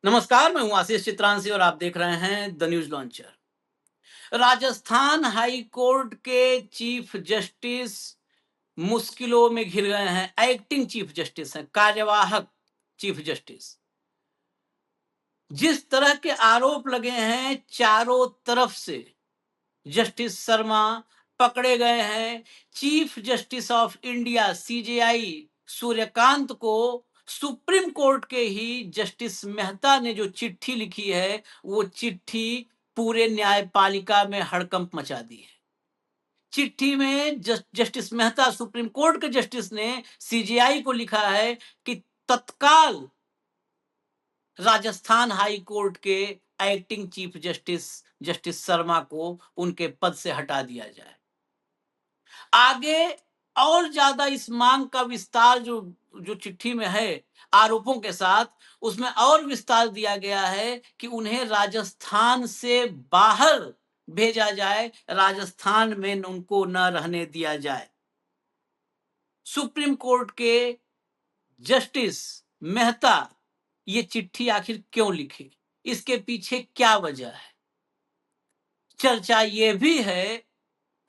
नमस्कार, मैं हूं आशीष चित्रांशी और आप देख रहे हैं the news launcher. Rajasthan High court के चीफ जस्टिस मुश्किलों में घिर गए हैं। एक्टिंग चीफ जस्टिस हैं, कार्यवाहक चीफ जस्टिस। जिस तरह के आरोप लगे हैं चारों तरफ से, जस्टिस शर्मा पकड़े गए हैं। Chief justice of India CJI Suryakant को सुप्रीम कोर्ट के ही जस्टिस मेहता ने जो चिट्ठी लिखी है, वो चिट्ठी पूरे न्यायपालिका में हड़कंप मचा दी है। चिट्ठी में जस्टिस मेहता, सुप्रीम कोर्ट के जस्टिस ने सीजेआई को लिखा है कि तत्काल राजस्थान हाई कोर्ट के acting chief justice justice Sharma को उनके पद से हटा दिया जाए। आगे और ज्यादा इस मांग का विस्तार जो जो चिट्ठी में है आरोपों के साथ, उसमें और विस्तार दिया गया है कि उन्हें राजस्थान से बाहर भेजा जाए, राजस्थान में उनको न रहने दिया जाए। सुप्रीम कोर्ट के जस्टिस मेहता ये चिट्ठी आखिर क्यों लिखी, इसके पीछे क्या वजह है? चर्चा ये भी है,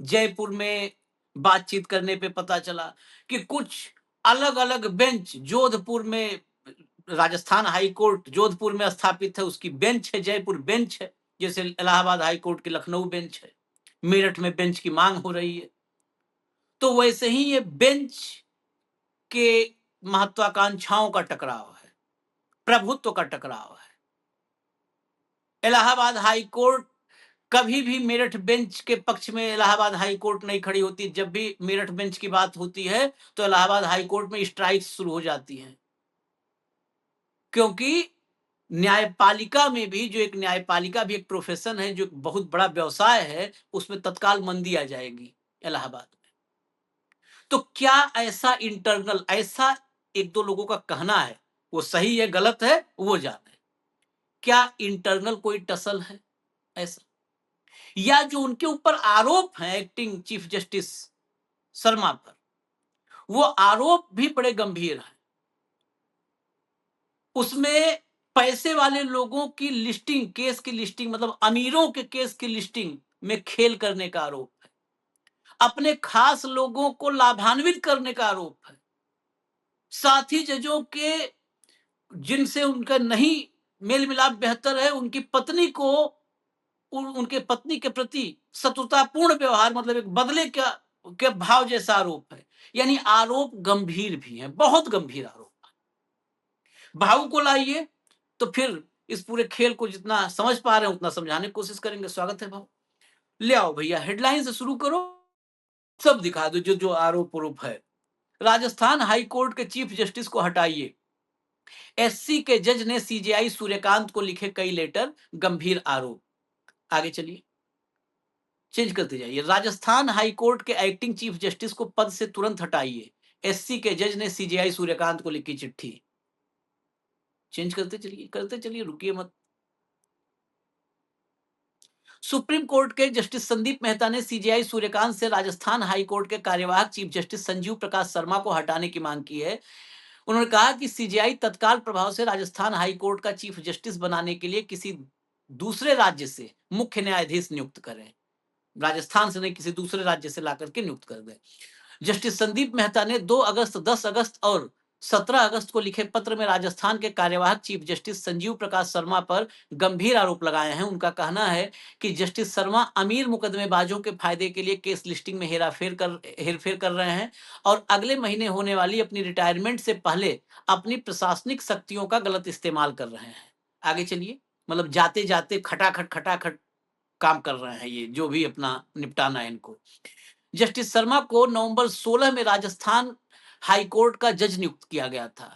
जयपुर में बातचीत करने पे पता चला कि कुछ अलग अलग बेंच जोधपुर में, राजस्थान हाई कोर्ट जोधपुर में स्थापित है, उसकी बेंच है, जयपुर बेंच है, जैसे इलाहाबाद हाई कोर्ट की लखनऊ बेंच है। मेरठ में बेंच की मांग हो रही है, तो वैसे ही ये बेंच के महत्वाकांक्षाओं का टकराव है, प्रभुत्व का टकराव है। इलाहाबाद हाई कोर्ट कभी भी मेरठ बेंच के पक्ष में इलाहाबाद हाई कोर्ट नहीं खड़ी होती। जब भी मेरठ बेंच की बात होती है तो इलाहाबाद हाई कोर्ट में स्ट्राइक्स शुरू हो जाती हैं, क्योंकि न्यायपालिका में भी, जो एक न्यायपालिका भी एक प्रोफेशन है, जो एक बहुत बड़ा व्यवसाय है, उसमें तत्काल मंदी आ जाएगी इलाहाबाद में। तो क्या ऐसा इंटरनल, ऐसा एक दो लोगों का कहना है, वो सही है गलत है वो जाने, क्या इंटरनल कोई टसल है ऐसा, या जो उनके ऊपर आरोप हैं एक्टिंग चीफ जस्टिस शर्मा पर, वो आरोप भी बड़े गंभीर हैं। उसमें पैसे वाले लोगों की लिस्टिंग, केस की लिस्टिंग, मतलब अमीरों के केस की लिस्टिंग में खेल करने का आरोप है। अपने खास लोगों को लाभान्वित करने का आरोप है। साथी जजों के, जिनसे उनका नहीं मेल मिलाप बेहतर है, उनकी पत्नी को, उनके पत्नी के प्रति शत्रुतापूर्ण व्यवहार, मतलब एक बदले का के भाव जैसा आरोप है। यानी आरोप गंभीर भी है, बहुत गंभीर आरोप। भाव को लाइए तो फिर इस पूरे खेल को जितना समझ पा रहे हैं उतना समझाने की कोशिश करेंगे। स्वागत है भाव। ले आओ भैया, हेडलाइन से शुरू करो, सब दिखा दो जो जो आरोप है। राजस्थान हाई कोर्ट के चीफ जस्टिस को हटाइए। एससी के जज ने सीजेआई सूर्यकांत को लिखे कई लेटर, गंभीर आरोप। आगे चलिए, चेंज करते जाइए। राजस्थान हाई कोर्ट के एक्टिंग चीफ जस्टिस को पद से तुरंत हटाइए। एससी के जज ने सीजेआई सूर्यकांत को लिखी चिट्ठी। चेंज करते चलिए, रुकिए मत। सुप्रीम कोर्ट के जस्टिस संदीप मेहता ने सीजेआई सूर्यकांत से राजस्थान हाई कोर्ट के कार्यवाहक चीफ जस्टिस संजीव प्रकाश शर्मा को हटाने की मांग की है। उन्होंने कहा कि सीजेआई तत्काल प्रभाव से राजस्थान हाई कोर्ट का चीफ जस्टिस बनाने के लिए किसी दूसरे राज्य से मुख्य न्यायाधीश नियुक्त करें। राजस्थान से नहीं, किसी दूसरे राज्य से ला करके नियुक्त कर दें। जस्टिस संदीप मेहता ने 2 अगस्त, 10 अगस्त और 17 अगस्त को लिखे पत्र में राजस्थान के कार्यवाहक चीफ जस्टिस संजीव प्रकाश शर्मा पर गंभीर आरोप लगाए हैं। उनका कहना है कि जस्टिस शर्मा अमीर मुकदमेबाजों के फायदे के लिए केस लिस्टिंग में हेरफेर कर रहे हैं और अगले महीने होने वाली अपनी रिटायरमेंट से पहले अपनी प्रशासनिक शक्तियों का गलत इस्तेमाल कर रहे हैं। आगे चलिए, मतलब जाते जाते खटाखट काम कर रहे हैं ये, जो भी अपना निपटाना है इनको। जस्टिस शर्मा को नवंबर 16 में राजस्थान हाई कोर्ट का जज नियुक्त किया गया था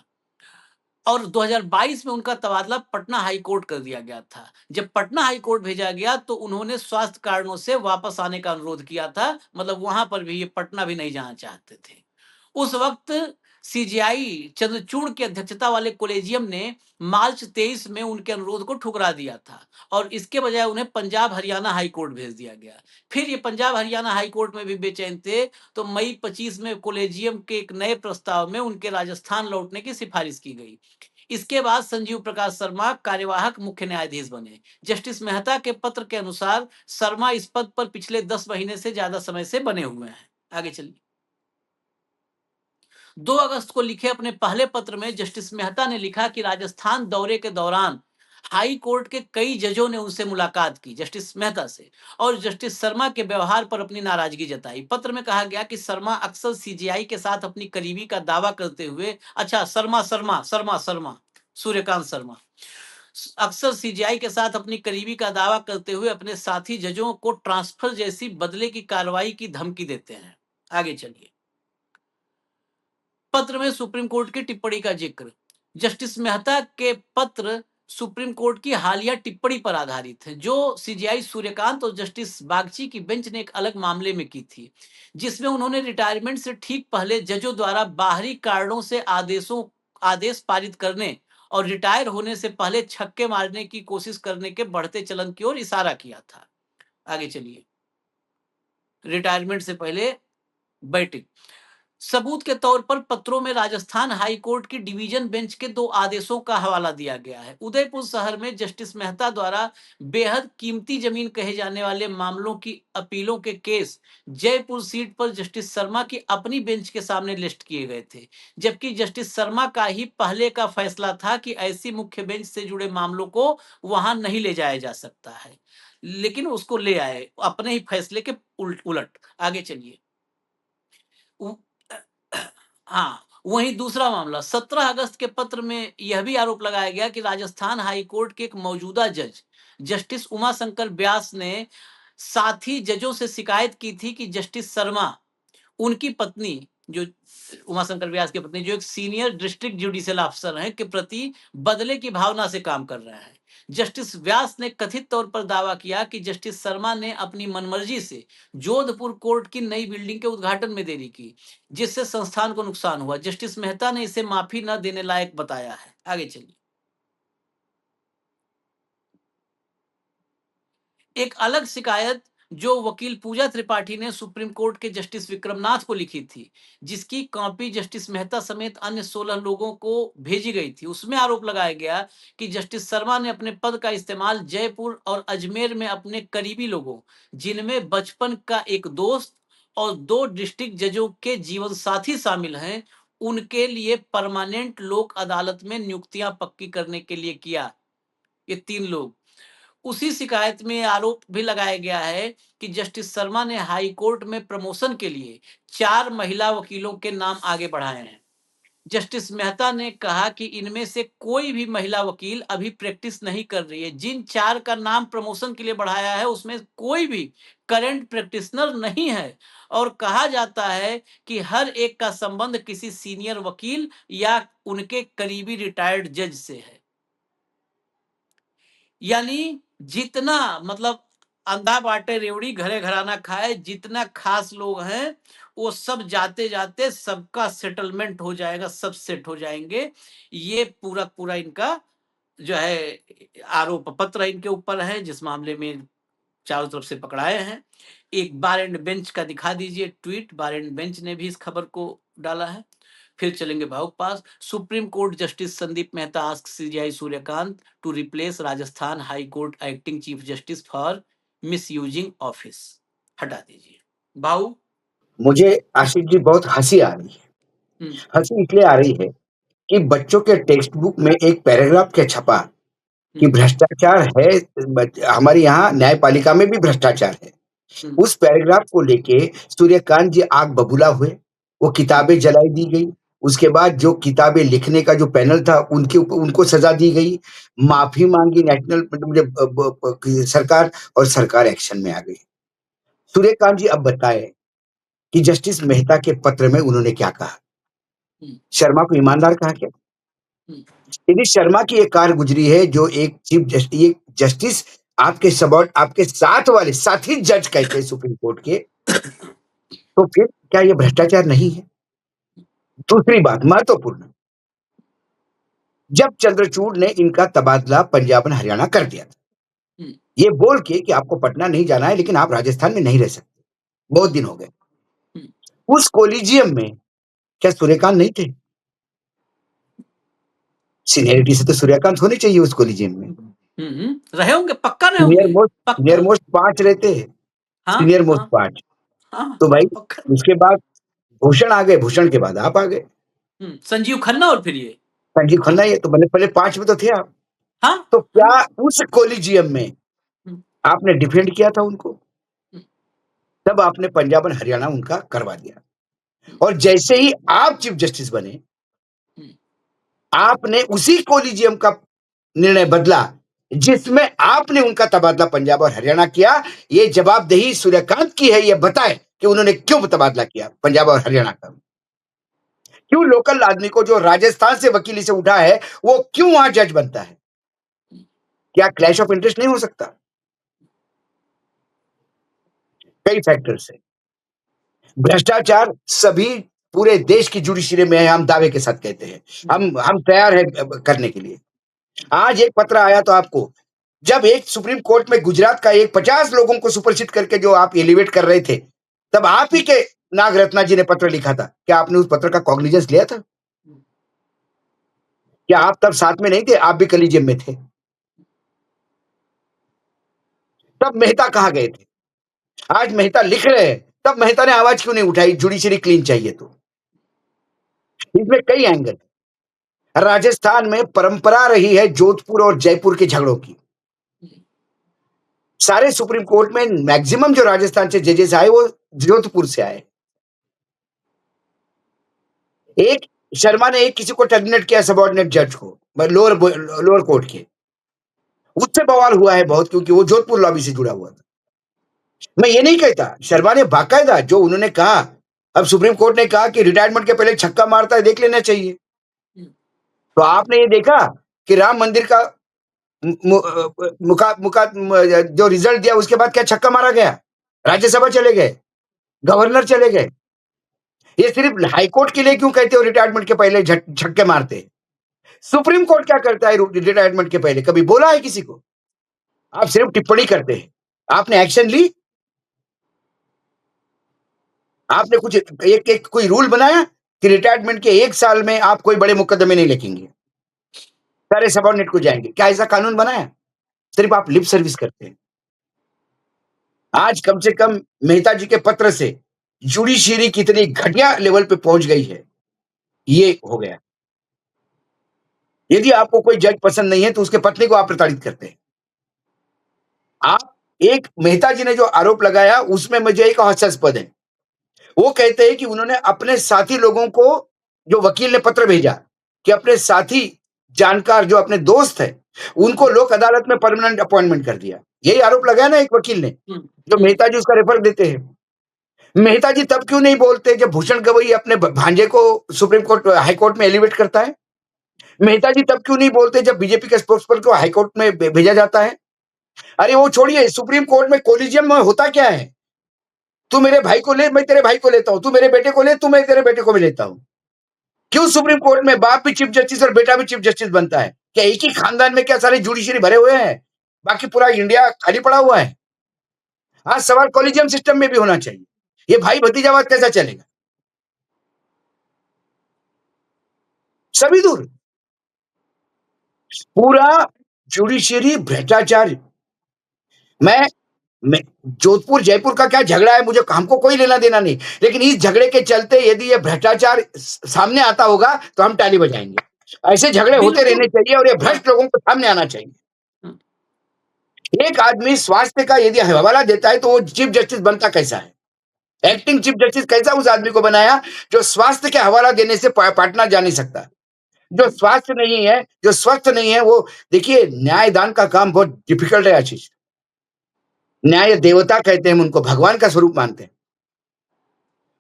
और 2022 में उनका तबादला पटना हाई कोर्ट कर दिया गया था। जब पटना हाई कोर्ट भेजा गया तो उन्होंने स्वास्थ्य कारणों से वापस आने का अनुरोध किया था, मतलब वहां पर भी, ये पटना भी नहीं जाना चाहते थे। उस वक्त सीजेआई चंद्रचूड़ की अध्यक्षता वाले कोलेजियम ने मार्च 23 में उनके अनुरोध को ठुकरा दिया था और इसके बजाय उन्हें पंजाब हरियाणा हाई कोर्ट भेज दिया गया। फिर ये पंजाब हरियाणा हाई कोर्ट में भी बेचैन थे, तो मई 25 में कोलेजियम के एक नए प्रस्ताव में उनके राजस्थान लौटने की सिफारिश की गई। इसके बाद संजीव प्रकाश शर्मा कार्यवाहक मुख्य न्यायाधीश बने। जस्टिस मेहता के पत्र के अनुसार शर्मा इस पद पर पिछले 10 महीने से ज्यादा समय से बने हुए हैं। आगे चलिए। 2 अगस्त को लिखे अपने पहले पत्र में जस्टिस मेहता ने लिखा कि राजस्थान दौरे के दौरान हाई कोर्ट के कई जजों ने उनसे मुलाकात की, जस्टिस मेहता से, और जस्टिस शर्मा के व्यवहार पर अपनी नाराजगी जताई। पत्र में कहा गया कि शर्मा अक्सर सीजेआई के साथ अपनी करीबी का दावा करते हुए, अच्छा शर्मा सूर्यकांत शर्मा अक्सर सीजेआई के साथ अपनी करीबी का दावा करते हुए अपने साथी जजों को ट्रांसफर जैसी बदले की कार्रवाई की धमकी देते हैं। आगे चलिए। पत्र में सुप्रीम कोर्ट की टिप्पणी का जिक्र। जस्टिस मेहता के पत्र सुप्रीम कोर्ट की हालिया टिप्पणी पर आधारित है, जो सीजेआई सूर्यकांत और जस्टिस बागची की बेंच ने एक अलग मामले में की थी, जिसमें उन्होंने रिटायरमेंट से ठीक पहले जजों द्वारा बाहरी कारणों से आदेश पारित करने और रिटायर होने से पहले छक्के मारने की कोशिश करने के बढ़ते चलन की ओर इशारा किया था। आगे चलिए। रिटायरमेंट से पहले बैठक। सबूत के तौर पर पत्रों में राजस्थान हाई कोर्ट की डिवीजन बेंच के 2 आदेशों का हवाला दिया गया है। उदयपुर शहर में जस्टिस मेहता द्वारा बेहद कीमती जमीन कहे जाने वाले मामलों की अपीलों के केस जयपुर सीट पर जस्टिस शर्मा की अपनी बेंच के सामने लिस्ट किए गए थे, जबकि जस्टिस शर्मा का ही पहले का फैसला था कि ऐसी मुख्य बेंच से जुड़े मामलों को वहां नहीं ले जाया जा सकता है, लेकिन उसको ले आए अपने ही फैसले के उलट। आगे चलिए। हाँ, वहीं दूसरा मामला 17 अगस्त के पत्र में यह भी आरोप लगाया गया कि राजस्थान हाई कोर्ट के एक मौजूदा जज जस्टिस उमा शंकर व्यास ने साथी जजों से शिकायत की थी कि जस्टिस शर्मा उनकी पत्नी, जो उमा शंकर व्यास की पत्नी, जो एक सीनियर डिस्ट्रिक्ट जुडिशियल अफसर हैं, के प्रति बदले की भावना से काम कर रहे हैं। जस्टिस व्यास ने कथित तौर पर दावा किया कि जस्टिस शर्मा ने अपनी मनमर्जी से जोधपुर कोर्ट की नई बिल्डिंग के उद्घाटन में देरी की, जिससे संस्थान को नुकसान हुआ। जस्टिस मेहता ने इसे माफी न देने लायक बताया है। आगे चलिए। एक अलग शिकायत जो वकील पूजा त्रिपाठी ने सुप्रीम कोर्ट के जस्टिस विक्रमनाथ को लिखी थी, जिसकी कॉपी जस्टिस मेहता समेत अन्य 16 लोगों को भेजी गई थी, उसमें आरोप लगाया गया कि जस्टिस शर्मा ने अपने पद का इस्तेमाल जयपुर और अजमेर में अपने करीबी लोगों, जिनमें बचपन का एक दोस्त और 2 डिस्ट्रिक्ट जजों के जीवन साथी शामिल हैं, उनके लिए परमानेंट लोक अदालत में नियुक्तियां पक्की करने के लिए किया। ये 3 लोग। उसी शिकायत में आरोप भी लगाया गया है कि जस्टिस शर्मा ने हाई कोर्ट में प्रमोशन के लिए 4 महिला वकीलों के नाम आगे बढ़ाए हैं। जस्टिस मेहता ने कहा कि इनमें से कोई भी महिला वकील अभी प्रैक्टिस नहीं कर रही है। जिन 4 का नाम प्रमोशन के लिए बढ़ाया है, उसमें कोई भी करंट प्रैक्टिशनर नहीं है, और कहा जाता है कि हर एक का संबंध किसी सीनियर वकील या उनके करीबी रिटायर्ड जज से है। यानी जितना, मतलब अंधा बाटे रेवड़ी घरे घराना खाए, जितना खास लोग हैं वो सब जाते जाते सबका सेटलमेंट हो जाएगा, सब सेट हो जाएंगे। ये पूरा पूरा इनका जो है आरोप पत्र इनके ऊपर है, जिस मामले में चारों तरफ से पकड़ाए हैं। एक बार एंड बेंच का दिखा दीजिए ट्वीट, बार एंड बेंच ने भी इस खबर को डाला है। फिर चलेंगे भावुक पास। Supreme Court justice Sandeep Mehta ask CJI Suryakant to replace Rajasthan High Court acting chief justice for misusing office. हटा दीजिए भाऊ। मुझे आशिक जी बहुत हंसी आ रही है। हंसी इसलिए आ रही है कि बच्चों के टेक्स्ट बुक में एक पैराग्राफ क्या छपा कि भ्रष्टाचार है, हमारे यहाँ न्यायपालिका में भी भ्रष्टाचार है। उस पैराग्राफ को लेके सूर्यकांत जी आग बबूला हुए, वो किताबें जलाई दी गई। उसके बाद जो किताबें लिखने का जो पैनल था उनके ऊपर उनको सजा दी गई, माफी मांगी नेशनल सरकार, और सरकार एक्शन में आ गई। सूर्यकांत जी अब बताए कि जस्टिस मेहता के पत्र में उन्होंने क्या कहा। शर्मा को ईमानदार कहा क्या? यदि शर्मा की एक कार गुजरी है जो एक चीफ जस्टिस आपके आपके साथ वाले साथी जज कहते हैं सुप्रीम कोर्ट के, तो फिर क्या यह भ्रष्टाचार नहीं है? दूसरी बात महत्वपूर्ण, जब चंद्रचूड़ ने इनका तबादला पंजाब और हरियाणा कर दिया था, ये बोल के कि आपको पटना नहीं जाना है लेकिन आप राजस्थान में नहीं रह सकते, बहुत दिन हो गए, उस कोलिजियम में क्या सूर्यकांत नहीं थे? सीनियरिटी से तो सूर्यकांत होने चाहिए उस कॉलेजियम में। रहे होंगे, पक्का रहे सीनियर होंगे, मोस्ट पक्का। सीनियर मोस्ट 5 रहते हैं, हाँ, सीनियर मोस्ट हाँ, 5। हाँ, तो भाई पक्का। उसके बाद भूषण आ गए, भूषण के बाद आप आ गए। संजीव खन्ना और फिर ये। संजीव खन्ना, ये तो पहले 5 में तो थे आप। हाँ, तो क्या हाँ। उस कॉलेजियम में आपने डिफेंड किया था उनको? तब आपने पंजाब और हरियाणा उनका करवा दिया। और जैसे ही आप चीफ जस्टिस बने, आपने उसी कॉलेजियम का निर्णय बदला जिसमें आपने उनका तबादला पंजाब और हरियाणा किया। ये जवाबदेही सूर्यकांत की है, ये बताएं कि उन्होंने क्यों तबादला किया पंजाब और हरियाणा का। क्यों लोकल आदमी को जो राजस्थान से वकीली से उठा है, वो क्यों वहां जज बनता है? क्या क्लैश ऑफ इंटरेस्ट नहीं हो सकता? कई फैक्टर्स है। भ्रष्टाचार सभी पूरे देश की जुडिशरी में है, हम दावे के साथ कहते हैं। हम तैयार है करने के लिए। आज एक पत्र आया तो आपको, जब एक सुप्रीम कोर्ट में गुजरात का एक 50 लोगों को सुपरसीड करके जो आप एलिवेट कर रहे थे, तब आप ही के नागरत्ना जी ने पत्र लिखा था। क्या आपने उस पत्र का कॉग्निजेंस लिया था? क्या आप तब साथ में नहीं थे? आप भी कलीजियम में थे। तब मेहता कहाँ गए थे? आज मेहता लिख रहे हैं, तब मेहता ने आवाज क्यों नहीं उठाई? जुडिशरी क्लीन चाहिए तो। इसमें कई एंगल। राजस्थान में परंपरा रही है जोधपुर और जयपुर के झगड़ों की। सारे सुप्रीम कोर्ट में मैक्सिमम जो राजस्थान से जजेस आए वो जोधपुर से आए। एक शर्मा ने एक किसी को टर्मिनेट किया, सबॉर्डिनेट जज को, लोअर कोर्ट के। उससे बवाल हुआ है बहुत, क्योंकि वो जोधपुर लॉबी से जुड़ा हुआ था। मैं ये नहीं कहता, शर्मा ने बाकायदा जो उन्होंने कहा, अब सुप्रीम कोर्ट ने कहा कि रिटायरमेंट के पहले छक्का मारता है, देख लेना चाहिए। तो आपने ये देखा कि राम मंदिर का मुका मुका जो रिजल्ट दिया, उसके बाद क्या छक्का मारा गया? राज्यसभा चले गए, गवर्नर चले गए। ये सिर्फ हाईकोर्ट के लिए क्यों कहते हो रिटायरमेंट के पहले छक्के मारते? सुप्रीम कोर्ट क्या करता है रिटायरमेंट के पहले? कभी बोला है किसी को? आप सिर्फ टिप्पणी करते हैं। आपने एक्शन ली? आपने कुछ एक एक कोई रूल बनाया कि रिटायरमेंट के 1 साल में आप कोई बड़े मुकदमे नहीं लिखेंगे, सारे सबॉर्डिनेट को जाएंगे? क्या ऐसा कानून बनाया? सिर्फ आप लिप सर्विस करते हैं। आज कम से कम मेहता जी के पत्र से जुडिशरी कितनी घटिया लेवल पे पहुंच गई है, ये हो गया। यदि आपको कोई जज पसंद नहीं है तो उसके पत्नी को आप प्रताड़ित करते हैं। आप एक मेहता जी ने जो आरोप लगाया उसमें मुझे एक हास्यास्पद है। वो कहते हैं कि उन्होंने अपने साथी लोगों को, जो वकील ने पत्र भेजा कि अपने साथी जानकार जो अपने दोस्त है, उनको लोक अदालत में परमानेंट अपॉइंटमेंट कर दिया। यही आरोप लगाया ना एक वकील ने, जो मेहता जी उसका रेफर देते हैं। मेहता जी तब क्यों नहीं बोलते जब भूषण गवई अपने भांजे को सुप्रीम कोर्ट हाई कोर्ट में एलिवेट करता है? मेहता जी तब क्यों नहीं बोलते जब बीजेपी के स्पोक्सपर्सन को हाई कोर्ट में भेजा जाता है? अरे वो छोड़िए, सुप्रीम कोर्ट में कोलिजियम में होता क्या है? तू मेरे भाई को ले, मैं तेरे भाई को लेता हूं, तू मेरे बेटे को ले, तू मैं तेरे बेटे को भी लेता हूं। क्यों सुप्रीम कोर्ट में बाप भी चीफ जस्टिस और बेटा भी चीफ जस्टिस बनता है? क्या एक ही खानदान में क्या सारे जुडिशरी भरे हुए हैं, बाकी पूरा इंडिया खाली पड़ा हुआ है? आज सवाल कॉलेजियम सिस्टम में भी होना चाहिए। ये भाई भतीजावाद कैसा चलेगा? सभी दूर। पूरा जुडिशरी भ्रष्टाचार। मैं जोधपुर जयपुर का क्या झगड़ा है, मुझे हमको कोई लेना देना नहीं, लेकिन इस झगड़े के चलते यदि ये भ्रष्टाचार सामने आता होगा तो हम ताली बजाएंगे। ऐसे झगड़े होते रहने चाहिए और ये भ्रष्ट लोगों को सामने आना चाहिए। एक आदमी स्वास्थ्य का यदि हवाला देता है तो वो चीफ जस्टिस बनता कैसा है? एक्टिंग चीफ जस्टिस कैसा उस आदमी को बनाया जो स्वास्थ्य के हवाला देने से पाटना जा नहीं सकता? जो स्वास्थ्य नहीं है, जो स्वस्थ नहीं है, वो देखिए, न्यायदान का काम बहुत डिफिकल्ट है आशीष। न्याय देवता कहते हैं, हम उनको भगवान का स्वरूप मानते हैं।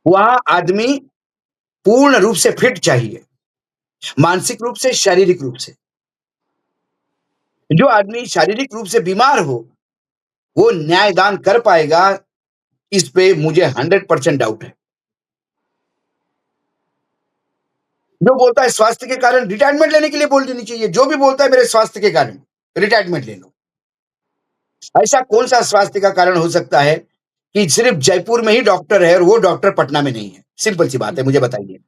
वहां आदमी पूर्ण रूप से फिट चाहिए, मानसिक रूप से, शारीरिक रूप से। जो आदमी शारीरिक रूप से बीमार हो वो न्यायदान कर पाएगा, इस पे मुझे 100% डाउट है। जो बोलता है स्वास्थ्य के कारण, रिटायरमेंट लेने के लिए बोल देनी चाहिए। जो भी बोलता है मेरे स्वास्थ्य के कारण रिटायरमेंट ले लो। ऐसा कौन सा स्वास्थ्य का कारण हो सकता है कि सिर्फ जयपुर में ही डॉक्टर है और वो डॉक्टर पटना में नहीं है? सिंपल सी बात है, मुझे बताइए।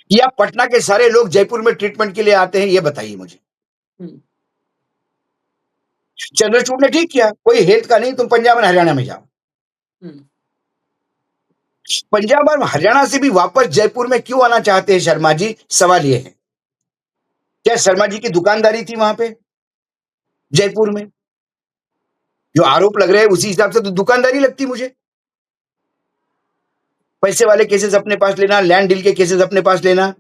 या पटना के सारे लोग जयपुर में ट्रीटमेंट के लिए आते हैं, ये बताइए मुझे। चंद्रचूड़ ने ठीक किया, कोई हेल्थ का नहीं, तुम पंजाब और हरियाणा में जाओ। पंजाब और हरियाणा से भी वापस जयपुर में क्यों आना चाहते हैं शर्मा जी? सवाल ये है, क्या शर्मा जी की दुकानदारी थी वहां पे जयपुर में? जो आरोप लग रहे हैं उसी हिसाब से तो दुकानदारी लगती मुझे। पैसे वाले केसेस अपने पास लेना, लैंड डील के केसेस अपने पास लेना।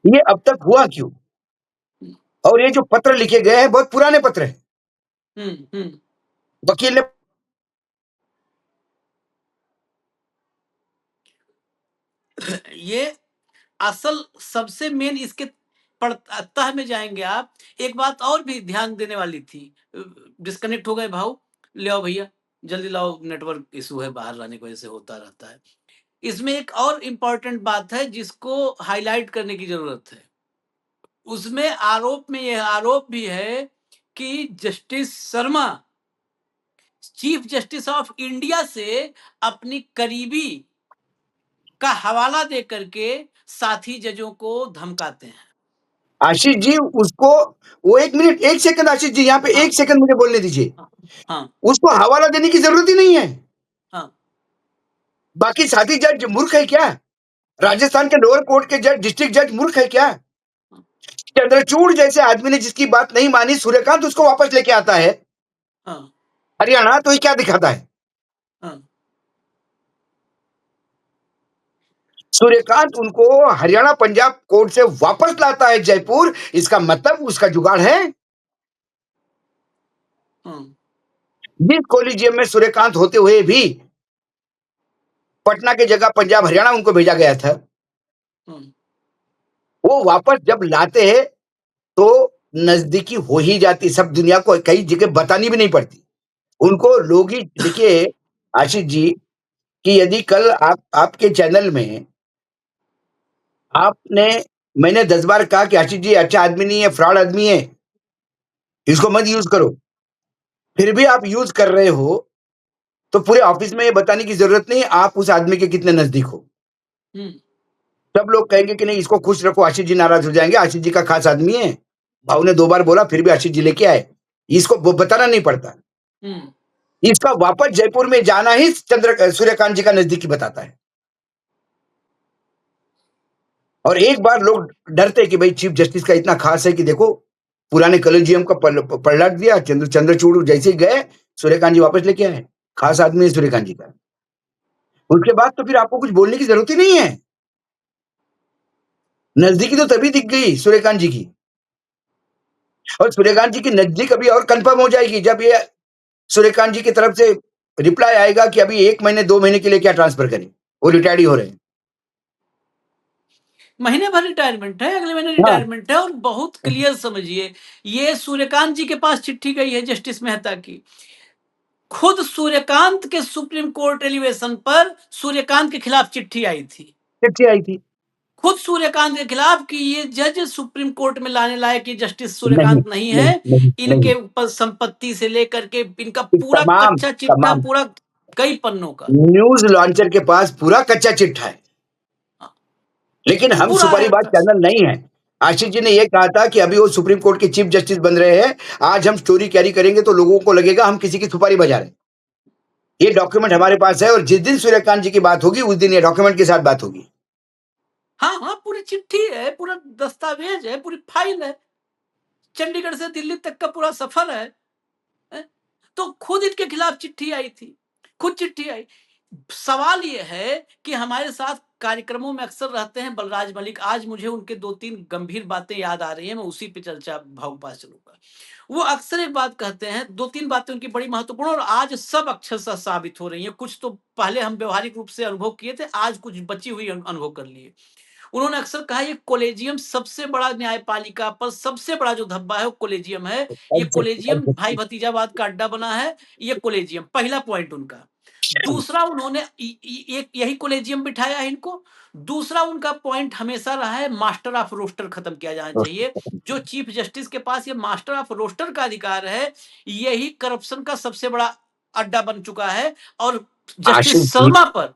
ये अब तक हुआ क्यों? और ये जो पत्र लिखे गए हैं बहुत पुराने पत्र हैं। वकील ने ये असल सबसे मेन इसके तह में जाएंगे आप। एक बात और भी ध्यान देने वाली थी। डिस्कनेक्ट हो गए भाऊ, ले आओ भैया जल्दी लाओ, नेटवर्क इशू है, बाहर रहने की वजह से होता रहता है। इसमें एक और इम्पोर्टेंट बात है जिसको हाईलाइट करने की जरूरत है। उसमें आरोप में यह आरोप भी है कि justice Sharma chief justice of India से अपनी करीबी का हवाला दे करके साथी जजों को धमकाते हैं। आशीष जी उसको, वो 1 मिनट 1 सेकंड आशीष जी, यहाँ पे हाँ, 1 सेकंड मुझे बोलने दीजिए। हाँ, उसको हवाला देने की जरूरत ही नहीं है। हाँ, बाकी साथी जज मूर्ख है क्या? राजस्थान के लोअर कोर्ट के जज, डिस्ट्रिक्ट जज मूर्ख है क्या? चंद्रचूड़ जैसे आदमी ने जिसकी बात नहीं मानी, सूर्यकांत उसको वापस लेके आता है हाँ, हरियाणा, तो ये क्या दिखाता है? हाँ, सूर्यकांत उनको हरियाणा पंजाब कोर्ट से वापस लाता है जयपुर, इसका मतलब उसका जुगाड़ है। हाँ, जिस कोलिजियम में सूर्यकांत होते हुए भी पटना की जगह पंजाब हरियाणा उनको भेजा गया था, हाँ, वो वापस जब लाते हैं तो नजदीकी हो ही जाती, सब दुनिया को कई जगह बतानी भी नहीं पड़ती उनको। लोग ही देखिए आशीष जी, कि यदि कल आपके चैनल में आपने, मैंने 10 बार कहा कि आशीष जी अच्छा आदमी नहीं है, फ्रॉड आदमी है, इसको मत यूज करो, फिर भी आप यूज कर रहे हो, तो पूरे ऑफिस में ये बताने की जरूरत नहीं आप उस आदमी के कितने नजदीक हो। सब लोग कहेंगे कि नहीं इसको खुश रखो, आशीष जी नाराज हो जाएंगे, आशीष जी का खास आदमी है, भाव ने 2 बार बोला फिर भी आशीष जी लेके आए, इसको बताना नहीं पड़ता। इसका वापस जयपुर में जाना ही सूर्यकांत जी का नजदीकी बताता है। और एक बार लोग डरते कि भाई चीफ जस्टिस का इतना खास है कि देखो पुराने कॉलेजियम का पलट दिया, चंद्रचूड़ जैसे ही गए सूर्यकांत जी वापस लेके आए, खास आदमी है सूर्यकांत जी का। उसके बाद तो फिर आपको कुछ बोलने की जरूरत ही नहीं है। नजदीकी तो तभी दिख गई सूर्यकांत जी की, और सूर्यकांत जी की नजदीक अभी और कंफर्म हो जाएगी जब ये सूर्यकांत जी की तरफ से रिप्लाई आएगा कि अभी 1 महीने 2 महीने के लिए क्या ट्रांसफर करें, वो रिटायर्ड ही हो रहे हैं। महीने भर रिटायरमेंट है, अगले महीने हाँ, रिटायरमेंट है। और बहुत क्लियर समझिए, ये सूर्यकांत जी के पास चिट्ठी गई है जस्टिस मेहता की। खुद सूर्यकांत के सुप्रीम कोर्ट एलिवेशन पर सूर्यकांत के खिलाफ चिट्ठी आई थी। चिट्ठी आई थी। खुद सूर्यकांत के खिलाफ कि ये जज सुप्रीम कोर्ट में लाने लायक ये जस्टिस नहीं, सूर्यकांत नहीं नहीं, है। नहीं, नहीं। इनके ऊपर संपत्ति से लेकर के इनका कि पूरा तमाम कच्चा चिट्ठा, तमाम पूरा कई पन्नों का न्यूज़ लॉन्चर के पास पूरा कच्चा चिट्ठा है। लेकिन हम पूरा है सुपारीबाज चैनल नहीं है। आशीष जी ने यह कहा था कि अभी वो सुप्रीम कोर्ट के चीफ जस्टिस बन रहे हैं, आज हम स्टोरी कैरी करेंगे तो लोगों को लगेगा हम किसी की सुपारी बजा रहे हैं। ये डॉक्यूमेंट हमारे पास है और जिस दिन सूर्यकांत जी की बात होगी उस दिन ये डॉक्यूमेंट के साथ बात होगी। हाँ, हाँ, पूरी चिट्ठी है, पूरा दस्तावेज है, पूरी फाइल है, चंडीगढ़ से दिल्ली तक का पूरा सफर है। तो खुद इनके खिलाफ चिट्ठी आई थी, खुद चिट्ठी आई। सवाल ये है कि हमारे साथ कार्यक्रमों में अक्सर रहते हैं बलराज मलिक। आज मुझे उनके 2-3 गंभीर बातें याद आ रही हैं, मैं उसी पे चर्चा भाव पास चलूंगा। वो अक्सर एक बात कहते हैं, 2-3 बातें उनकी बड़ी महत्वपूर्ण और आज सब अक्षरशः साबित हो रही हैं। कुछ तो पहले हम व्यवहारिक रूप से अनुभव किए थे, आज कुछ बची हुई अनुभव कर लिए। उन्होंने अक्सर कहा ये कॉलेजियम सबसे बड़ा न्यायपालिका पर सबसे बड़ा जो धब्बा है वो कॉलेजियम है। ये कॉलेजियम भाई भतीजावाद का अड्डा बना है। ये कॉलेजियम पहला पॉइंट उनका। दूसरा उन्होंने एक यही कॉलेजियम बिठाया है इनको। दूसरा उनका पॉइंट हमेशा रहा है मास्टर ऑफ रोस्टर खत्म किया जाना चाहिए। जो चीफ जस्टिस के पास ये मास्टर ऑफ रोस्टर का अधिकार है, यही करप्शन का सबसे बड़ा अड्डा बन चुका है और जस्टिस आशीष जी, सलमा पर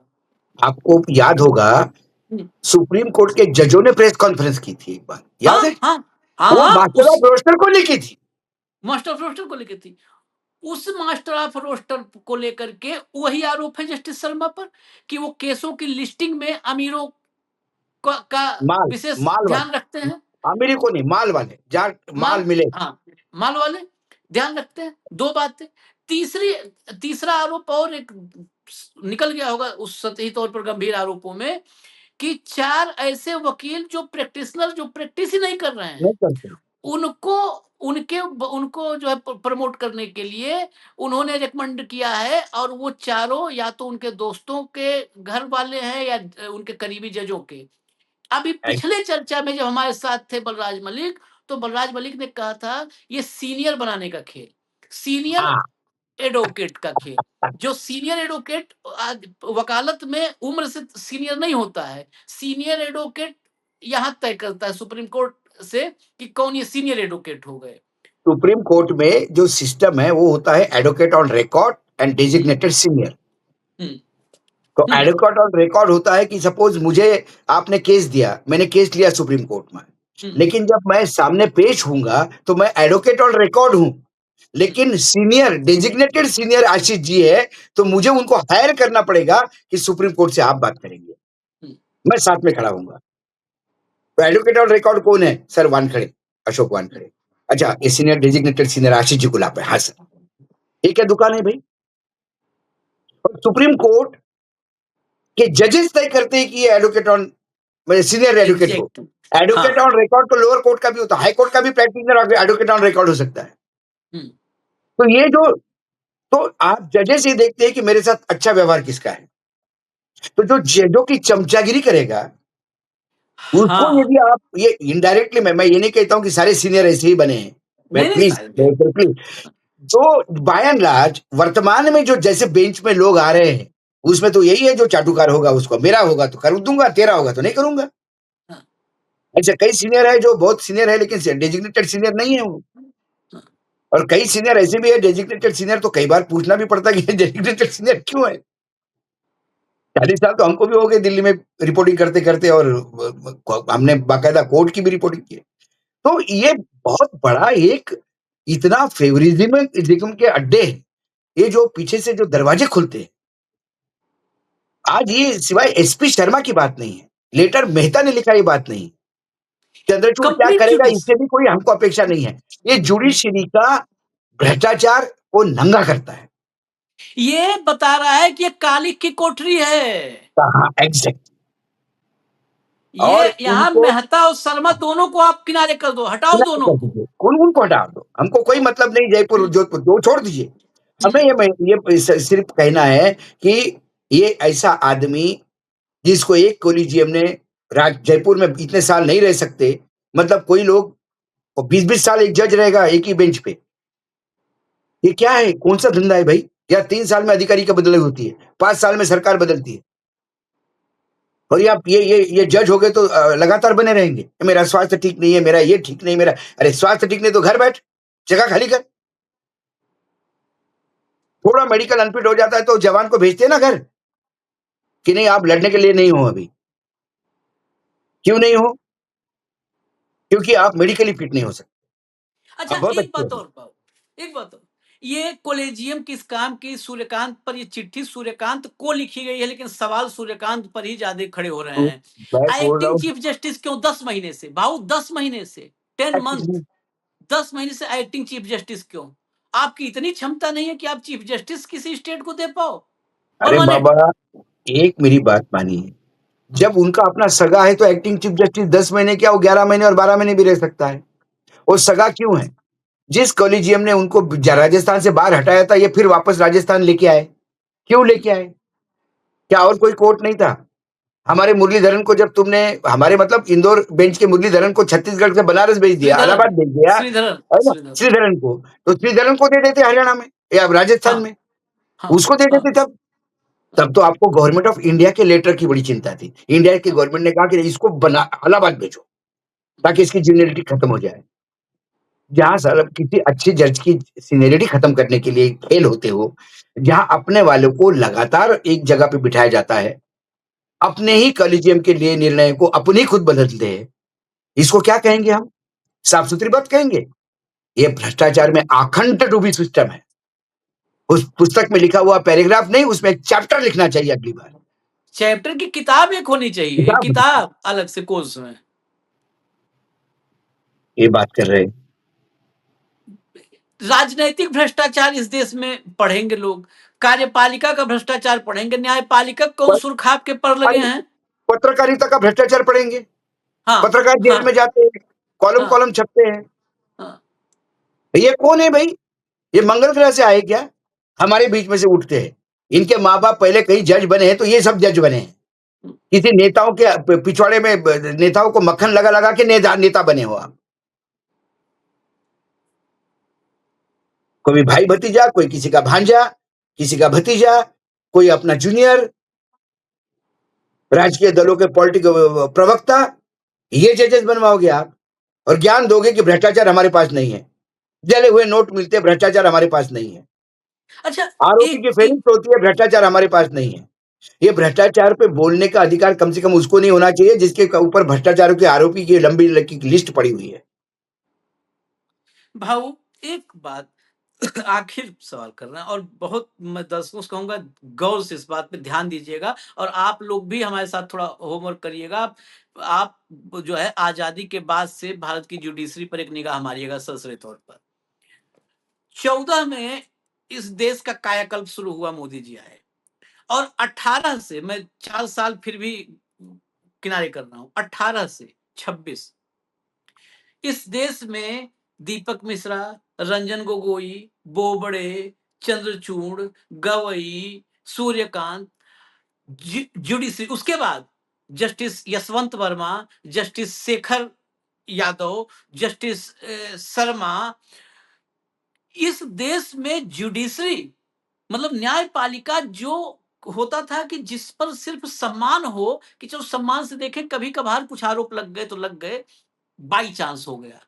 आपको याद होगा सुप्रीम कोर्ट के जजों ने प्रेस कॉन्फ्रेंस की थी एक बार, याद है? हाँ हाँ हाँ वो हाँ मास्टर उस ऑफ रोस्टर को लेके थी। मास्टर ऑफ रोस्टर को लेकर थी। उस मास्टर ऑफ रोस्टर को लेकर के वही आरोप है जस्टिस सलमा पर कि वो केसों की लिस्टिंग में अमीरों का माल विशेष माल ध्यान रखते वाले, हैं। अमीरी को नहीं, माल वाले, जहाँ माल माल मिले। हाँ माल वाले ध्यान रखते हैं। दो बातें। तीसरी तीसरा आरोप और एक निकल गया होगा उस सतही तौर पर गंभीर आरोपों में कि चार ऐसे वकील जो प्रैक्टिशनर जो प्रैक्टिस ही नहीं कर रहे नहीं हैं करते। उनको उनको जो है प्रमोट करने के लिए उन्होंने रिकमेंड किया है और वो चारों या तो उनके दोस्तों के घर वाले हैं या उनके करीबी जजों के। अभी पिछले चर्चा में जब हमारे साथ थे बलराज मलिक, तो बलराज मलिक ने कहा था ये सीनियर बनाने का खेल, सीनियर हाँ, एडवोकेट का खेल। जो सीनियर एडवोकेट आज वकालत में उम्र से सीनियर नहीं होता है। सीनियर एडवोकेट यहाँ तय करता है सुप्रीम कोर्ट से कि कौन ये सीनियर एडवोकेट हो गए। सुप्रीम कोर्ट में जो सिस्टम है वो होता है advocate on record and hmm, designated senior. Hmm, तो हम्म, एडवोकेट ऑन रिकॉर्ड होता है कि सपोज मुझे आपने केस दिया, मैंने केस लिया सुप्रीम कोर्ट में, हम्म, लेकिन जब मैं सामने पेश होऊंगा तो मैं एडवोकेट ऑन रिकॉर्ड हूं, लेकिन senior designated senior Ashish ji है, तो मुझे उनको हायर करना पड़ेगा कि सुप्रीम कोर्ट से आप बात करेंगे, हम्म, मैं साथ में खड़ा हूंगा। तो एडवोकेट ऑन रिकॉर्ड कौन है सर? वानखड़े, अशोक वानखड़े। अच्छा, ये senior designated senior Ashish ji गुलाब है, हाँ सर। ये क्या दुकान है भाई? और सुप्रीम कोर्ट के जजेस तय करते हैं कि ये एडवोकेट ऑन, सीनियर एडवोकेट हो। एग्जैक्ट एडवोकेट हाँ ऑन रिकॉर्ड तो लोअर कोर्ट का भी होता है, हाई कोर्ट का भी प्रैक्टिशनर एडवोकेट ऑन रिकॉर्ड हो सकता है। हम्म, तो ये जो, तो आप जजेस ये देखते हैं कि मेरे साथ अच्छा व्यवहार किसका है। तो जो जजों की चमचागिरी करेगा उसको हाँ यदि आप ये इनडायरेक्टली, मैं ये नहीं कहता हूं कि सारे सीनियर ऐसे ही बने हैं, मैं नहीं नहीं प्लीज प्लीज, जो बाय एंड लार्ज वर्तमान में जो जैसे बेंच में लोग आ रहे हैं उसमें तो यही है, जो चाटुकार होगा उसको, मेरा होगा तो कर दूंगा, तेरा होगा तो नहीं करूंगा। हाँ, ऐसे कई सीनियर है जो बहुत सीनियर है लेकिन डेजिग्नेटेड सीनियर नहीं है वो। हाँ, और कई सीनियर ऐसे भी है डेजिग्नेटेड सीनियर, तो कई बार पूछना भी पड़ता है कि डेजिग्नेटेड सीनियर क्यों है। 40 साल तो हमको भी हो गए दिल्ली में रिपोर्टिंग करते करते, और हमने बाकायदा कोर्ट की भी रिपोर्टिंग की है। तो ये बहुत बड़ा एक इतना फेवरिज्म के अड्डे हैं, ये जो पीछे से जो दरवाजे खुलते हैं। आज ये सिवाय एसपी शर्मा की बात नहीं है, लेटर मेहता ने लिखा, ये बात नहीं, चंद्रचूड़ क्या कंप्लीट करेगा जुडिस इससे भी कोई हमको अपेक्षा नहीं है। ये जुडिशरी का भ्रष्टाचार को नंगा करता है। ये बता रहा है कि ये कालिक की कोठरी है। हाँ, एग्जैक्ट। ये और यहाँ इनको मेहता और शर्मा दोनों को आप किनारे कर दो, हटाओ किनारे दोनों कर को। दीजिए, उनको हटा दो, हमको कोई मतलब नहीं, जयपुर हम्म, जोधपुर दो छोड़ दीजिए। हमें हम्म, ये सिर्फ कहना है कि ये ऐसा आदमी जिसको एक कोलिजियम ने, जयपुर में इतने साल नहीं रह सकते, मतलब कोई लोग 20-20 साल एक जज रहेगा एक ही बेंच पे, ये क्या है? कौन सा धंधा है भाई? या 3 साल में अधिकारी की बदली होती है, 5 साल में सरकार बदलती है, और ये आप ये जज हो गए तो लगातार बने रहेंगे, मेरा स्वास्थ्य ठीक नहीं है, मेरा ये ठीक नहीं, मेरा, अरे स्वास्थ्य ठीक नहीं तो घर बैठ, जगह खाली कर। थोड़ा मेडिकल अनफिट हो जाता है तो जवान को भेजते हैं ना घर, कि नहीं आप लड़ने के लिए नहीं हो अभी। क्यों नहीं हो? क्योंकि आप मेडिकली फिट नहीं हो सकते। अच्छा आप बहुत एक अच्छे बात हो। और पाओ, एक बात और, ये कॉलेजियम किस काम की? सूर्यकांत पर ये चिट्ठी सूर्यकांत को लिखी गई है लेकिन सवाल सूर्यकांत पर ही ज्यादा खड़े हो रहे तो हैं। मैं बोल रहा एक्टिंग हूँ, चीफ जस्टिस क्यों 10 महीने से भाऊ, 10 महीने से 10 मंथ, 10 महीने से एक्टिंग चीफ जस्टिस क्यों? आपकी इतनी क्षमता नहीं है कि आप चीफ जस्टिस किसी स्टेट को दे पाओ अरे परमानेंट? बाबा, एक मेरी बात मानिए, जब उनका अपना सगा है तो एक्टिंग चीफ जस्टिस 10 महीने क्या, वो 11 महीने और 12 महीने भी रह सकता है। वो सगा क्यों है? जिस कॉलेजियम ने उनको राजस्थान से बाहर हटाया था, ये फिर वापस राजस्थान लेके आए, क्यों लेके आए? क्या और कोई कोर्ट नहीं था? हमारे मुरलीधरन को जब तुमने, हमारे मतलब इंदौर बेंच के मुरलीधरन को छत्तीसगढ़ से बनारस भेज दिया, श्रीधरन, इलाहाबाद भेज दिया, श्रीधरन, है ना, श्रीधरन, श्रीधरन को, तो श्रीधरन को दे देते हरियाणा में या राजस्थान हाँ में, हाँ उसको दे हाँ देते तब। तब तो आपको गवर्नमेंट ऑफ इंडिया के लेटर की बड़ी चिंता थी। इंडिया की हाँ गवर्नमेंट ने कहा कि इसको बना इलाहाबाद भेजो ताकि इसकी जेन्युइनिटी खत्म हो जाए। जहाँ सर किसी अच्छे जज की सीनियरिटी खत्म करने के लिए खेल होते हो, जहाँ अपने वालों को लगातार एक जगह पे बिठाया जाता है, अपने ही कॉलेजियम के लिए निर्णय को अपने ही खुद बदलते हैं। इसको क्या कहेंगे हम? साफ-सुथरी बात कहेंगे? ये भ्रष्टाचार में अखंड डूबी सिस्टम है। उस पुस्तक में लिखा हुआ पैराग्राफ नहीं, उसमें एक चैप्टर लिखना चाहिए अगली बार। चैप्टर की किताब एक होनी चाहिए, एक किताब किताब अलग से कोर्स में। ये बात कर रहे हैं। राजनैतिक भ्रष्टाचार इस देश में पढ़ेंगे लोग, कार्यपालिका का भ्रष्टाचार पढ़ेंगे, न्यायपालिका कौन प सुरखाप के पढ़ लगे अरे हैं। पत्रकारिता का भ्रष्टाचार पढ़ेंगे। हाँ, पत्रकार जेल में हाँ, जाते हैं, हाँ, कॉलम-कॉलम छपते हैं। हाँ। ये कौन है भई? ये मंगल ग्रह से आए क्या? हमारे बीच में से उठते हैं। इनके माँ-बाप पहले कहीं जज बने हैं, तो ये सब जज बने हैं। किसी नेताओं के पिछवाड़े में नेताओं को मक्खन लगा-लगा के नेता बने हो आप। कोई भाई-भतीजा, कोई किसी का भांजा, किसी का भतीजा, कोई अपना जूनियर, राजकीय दलों के प्रवक्ता, ये जजेस बनवाओगे आप और ज्ञान दोगे कि भ्रष्टाचार हमारे पास नहीं है। जले हुए नोट मिलते हैं, भ्रष्टाचार हमारे पास नहीं है। अच्छा, आरोपी एक की एक फेहरिस्त होती है, भ्रष्टाचार हमारे पास नहीं है। ये भ्रष्टाचार पे बोलने का अधिकार कम से कम उसको नहीं होना चाहिए जिसके ऊपर भ्रष्टाचारों के आरोपी की लंबी लिस्ट पड़ी हुई है। भाऊ, एक बात आखिर सवाल करना है, और बहुत मैं दर्शकों से कहूंगा गौर से इस बात पे ध्यान दीजिएगा, और आप लोग भी हमारे साथ थोड़ा होमवर्क करिएगा। आप जो है आजादी के बाद से भारत की जुडिशरी पर एक निगाह मारिएगा सरसरी तौर पर। 14 में इस देश का कायाकल्प शुरू हुआ, मोदी जी आए, और 18 से, मैं 4 साल फिर भी किनारे कर रहा हूं, 18 से 26 इस देश में दीपक मिश्रा, रंजन गोगोई, बोबड़े, चंद्रचूड़, गवई, सूर्यकांत, जुडिशरी, उसके बाद justice Yashwant Verma, justice Shekhar Yadav, justice Sharma, इस देश में जुडिशरी मतलब न्यायपालिका जो होता था कि जिस पर सिर्फ सम्मान हो, कि जो सम्मान से देखें, कभी कभार कुछ आरोप लग गए तो लग गए, बाई चांस हो गया।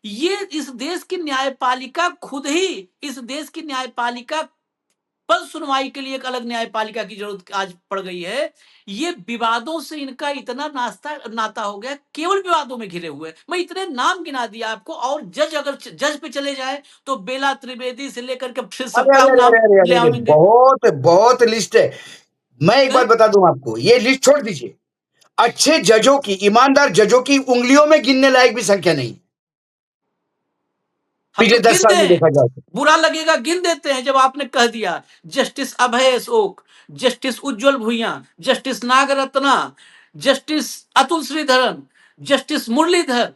ये इस देश की न्यायपालिका खुद ही, इस देश की न्यायपालिका पर सुनवाई के लिए एक अलग न्यायपालिका की जरूरत आज पड़ गई है। ये विवादों से इनका इतना नाता हो गया, केवल विवादों में घिरे हुए। मैं इतने नाम गिना दिया आपको, और जज अगर जज पे चले जाए तो बेला त्रिवेदी से लेकर के फिर अरे, सबका अरे, हम अरे, नाम अरे, अरे, ले अरे, आएंगे। बहुत बहुत लिस्ट है। मैं एक बात हैं? बता दूं आपको, ये लिस्ट छोड़ दीजिए। अच्छे जजों की, ईमानदार जजों की उंगलियों में गिनने लायक भी संख्या नहीं। हम तो पिछले 10 गिनते साल में हैं, देखा जाए तो। बुरा लगेगा, गिन देते हैं। जब आपने कह दिया justice Abhay Ashok, justice Ujjwal Bhuyan, justice Nagarathna, justice Atul Sreedharan, justice Muralidhar,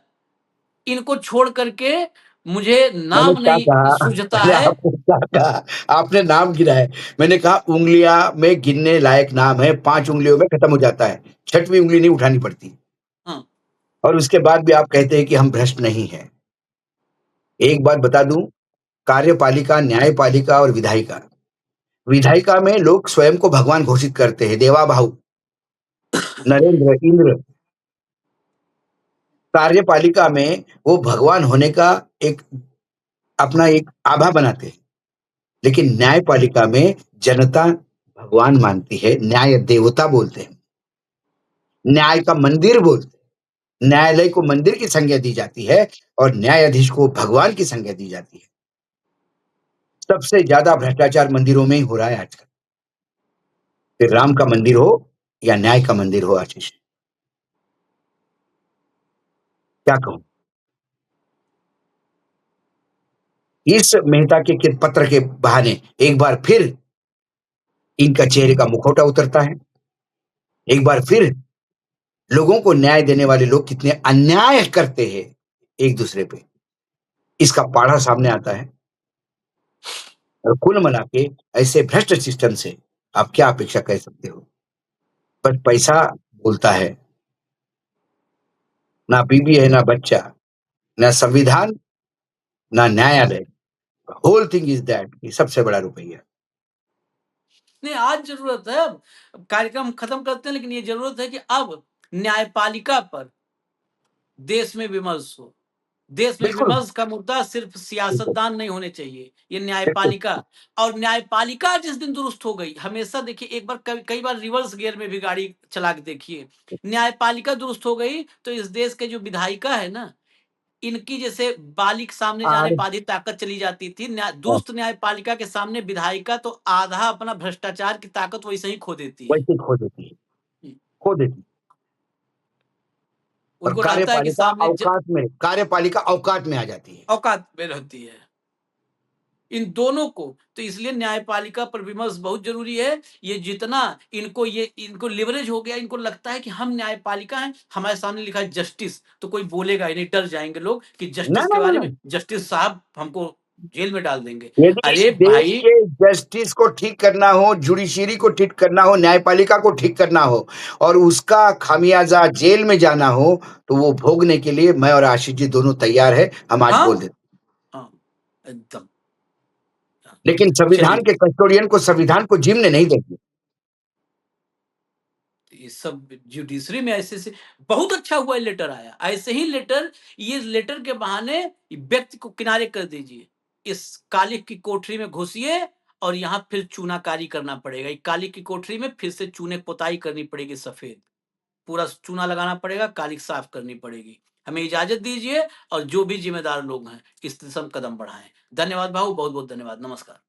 इनको छोड़ करके मुझे मैंने नाम क्या नहीं कहा? सूझता मैंने है। आपको क्या कहा? आपने नाम गिनाए। मैंने कहा उंगलियां में गिनने लायक नाम है, 5 उंगलियों में खत्म हो जाता है। 6वीं उंगली नहीं उठानी पड़ती। हाँ, और उसके बाद भी आप कहते हैं कि हम भ्रष्ट नहीं हैं। एक बात बता दूं, कार्यपालिका, न्यायपालिका और विधायिका। विधायिका में लोग स्वयं को भगवान घोषित करते हैं, देवा भाऊ, नरेंद्र, इंद्र। कार्यपालिका में वो भगवान होने का एक अपना एक आभा बनाते हैं। लेकिन न्यायपालिका में जनता भगवान मानती है, न्याय देवता बोलते हैं, न्याय का मंदिर बोलते हैं। न्यायालय को मंदिर की संज्ञा दी जाती है और न्यायाधीश को भगवान की संज्ञा दी जाती है। सबसे ज्यादा भ्रष्टाचार मंदिरों में ही हो रहा है आजकल। फिर राम का मंदिर हो या न्याय का मंदिर हो, आशीष, क्या कहूं? इस मेहता के पत्र के बहाने एक बार फिर इनका चेहरे का मुखौटा उतरता है। एक बार फिर लोगों को न्याय देने वाले लोग कितने अन्याय करते हैं एक दूसरे पे, इसका पाढ़ा सामने आता है। और कुल मिला के ऐसे भ्रष्ट सिस्टम से आप क्या अपेक्षा कर सकते हो? बस पैसा बोलता है, ना बीवी है, ना बच्चा, ना संविधान, ना न्यायालय। होल थिंग इज दैट कि सबसे बड़ा रुपया। नहीं, आज जरूरत है, अब कार्यक्रम खत्म करते हैं, लेकिन ये जरूरत है कि अब न्यायपालिका पर देश में विमर्श हो, देश में बिल्कुल, विमर्श का मुद्दा सिर्फ बिल्कुल। सियासतदान नहीं होने चाहिए, ये बिल्कुल, न्यायपालिका। और न्यायपालिका जिस दिन दुरुस्त हो गई, हमेशा देखिए, एक बार कई बार रिवर्स गियर में भी गाड़ी चला के देखिए, न्यायपालिका दुरुस्त हो गई तो इस देश के जो विधायिका है ना, इनकी जैसे बालिक सामने जाने और पर आधी ताकत चली जाती थी, हाँ, दुष्ट न्यायपालिका के सामने विधायिका तो आधा अपना भ्रष्टाचार की ताकत वैसे ही खो देती है। वैसे खो देती है, खो देती है। और उनको रहता है कि सामने कार्यपालिका औकात में आ जाती है। औकात में रहती है इन दोनों को। तो इसलिए न्यायपालिका पर विमर्श बहुत जरूरी है। ये जितना इनको लिवरेज हो गया, इनको लगता है कि हम न्यायपालिका हैं, हमारे सामने लिखा है जस्टिस, तो कोई बोलेगा ही नहीं, डर जाएंगे लोग कि ना, जस्टिस के ना, ना, बारे ना। में जस्टिस साहब हमको जेल में डाल देंगे। यदि अरे देश भाई, के जस्टिस को ठीक करना हो, जुडिशरी को ठीक करना हो, न्यायपालिका को ठीक करना हो और उसका खामियाजा जेल में जाना हो, तो वो भोगने के लिए मैं और आशीष जी दोनों तैयार है। हम आज हाँ बोल देते। हाँ, एकदम। हाँ, लेकिन संविधान चलिए, के कस्टोडियन को संविधान को जीमने नहीं देंगे। ये सब जुडिशरी में ऐसे से बहुत अच्छा हुआ, लेटर आया, ऐसे ही लेटर, ये लेटर के बहाने व्यक्ति को किनारे कर दीजिए, इस कालिक की कोठरी में घुसिए और यहाँ फिर चूनाकारी करना पड़ेगा, कालिक की कोठरी में फिर से चूने पोताई करनी पड़ेगी, सफेद पूरा चूना लगाना पड़ेगा, कालिक साफ करनी पड़ेगी। हमें इजाजत दीजिए और जो भी जिम्मेदार लोग हैं इस दिशा में कदम बढ़ाएं। धन्यवाद भाऊ, बहुत बहुत धन्यवाद, नमस्कार।